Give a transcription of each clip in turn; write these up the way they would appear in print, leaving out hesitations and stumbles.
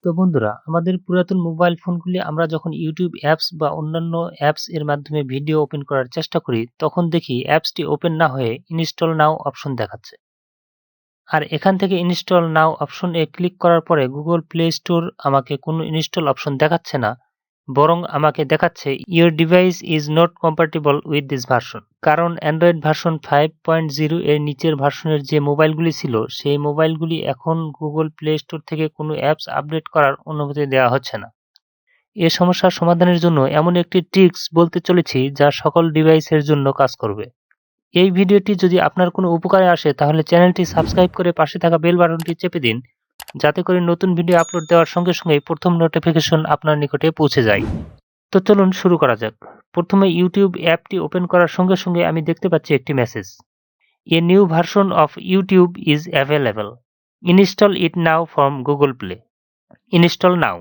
তো বন্ধুরা, আমাদের পুরাতন মোবাইল ফোনগুলি আমরা যখন ইউটিউব অ্যাপস বা অন্যান্য অ্যাপস এর মাধ্যমে ভিডিও ওপেন করার চেষ্টা করি, তখন দেখি অ্যাপসটি ওপেন না হয়ে ইনস্টল নাও অপশন দেখাচ্ছে। আর এখান থেকে install now option A click করার পরে গুগল প্লে স্টোর আমাকে কোনো ইনস্টল অপশন দেখাচ্ছে না, বরং আমাকে দেখাচ্ছে your device is not compatible with this version. কারণ অ্যান্ড্রয়েড ভার্সন 5.0 এর নিচের ভার্সনের যে মোবাইলগুলি ছিল, সেই মোবাইলগুলি এখন গুগল প্লে স্টোর থেকে কোনো অ্যাপস আপডেট করার অনুমতি দেওয়া হচ্ছে না। এ সমস্যার সমাধানের জন্য এমন একটি ট্রিক্স বলতে চলেছি যা সকল ডিভাইসের জন্য কাজ করবে। এই ভিডিওটি যদি আপনার কোনো উপকারে আসে তাহলে চ্যানেলটি সাবস্ক্রাইব করে পাশে থাকা বেল বাটনটি চেপে দিন, যাতে করে নতুন ভিডিও আপলোড দেওয়ার সঙ্গে সঙ্গে প্রথম নোটিফিকেশন আপনার নিকটে পৌঁছে যায়। তো চলুন শুরু করা যাক। প্রথমে ইউটিউব অ্যাপটি ওপেন করার সঙ্গে সঙ্গে আমি দেখতে পাচ্ছি একটি message, a new version of YouTube is available, install it now from Google play. Install নাও,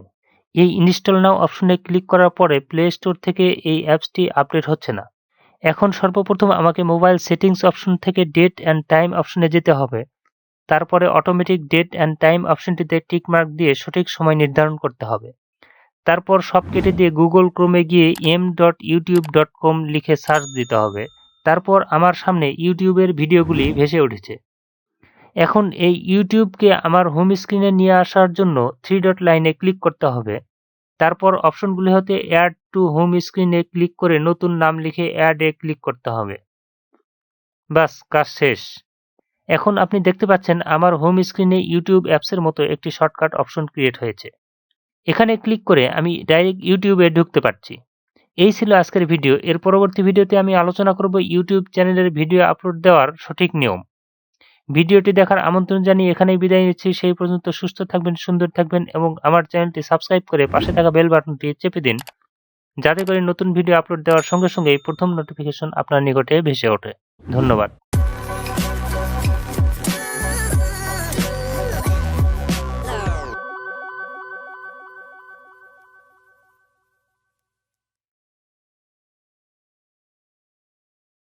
এই ইনস্টল নাও অপশনে ক্লিক করার পরে প্লে স্টোর থেকে এই অ্যাপসটি আপডেট হচ্ছে না। এখন সর্বপ্রথম আমাকে মোবাইল সেটিংস অপশন থেকে ডেট অ্যান্ড টাইম অপশনে যেতে হবে। তারপরে অটোমেটিক ডেট অ্যান্ড টাইম অপশনটিতে টিক মার্ক দিয়ে সঠিক সময় নির্ধারণ করতে হবে। তারপর সব কেটে দিয়ে গুগল ক্রোমে গিয়ে m.youtube.com লিখে সার্চ দিতে হবে। তারপর আমার সামনে ইউটিউবের ভিডিওগুলি ভেসে উঠেছে। এখন এই ইউটিউবকে আমার হোম স্ক্রিনে নিয়ে আসার জন্য 3 ডট লাইনে ক্লিক করতে হবে। তারপর অপশনগুলি হতে অ্যাড টু হোম স্ক্রিনে ক্লিক করে নতুন নাম লিখে অ্যাড এ ক্লিক করতে হবে। বাস, কাজ শেষ। এখন আপনি দেখতে পাচ্ছেন আমার হোম স্ক্রিনে ইউটিউব অ্যাপসের মতো একটি শর্টকাট অপশন ক্রিয়েট হয়েছে। এখানে ক্লিক করে আমি ডাইরেক্ট ইউটিউবে ঢুকতে পারছি। এই ছিল আজকের ভিডিও। এর পরবর্তী ভিডিওতে আমি আলোচনা করব ইউটিউব চ্যানেলের ভিডিও আপলোড দেওয়ার সঠিক নিয়ম। ভিডিওটি দেখার আমন্ত্রণ জানিয়ে এখানেই বিদায় নিচ্ছি। সেই পর্যন্ত সুস্থ থাকবেন, সুন্দর থাকবেন এবং আমার চ্যানেলটি সাবস্ক্রাইব করে পাশে থাকা বেল বাটনটি চেপে দিন, যাতে করে নতুন ভিডিও আপলোড দেওয়ার সঙ্গে সঙ্গেই প্রথম নোটিফিকেশন আপনার নিকটে ভেসে ওঠে। ধন্যবাদ।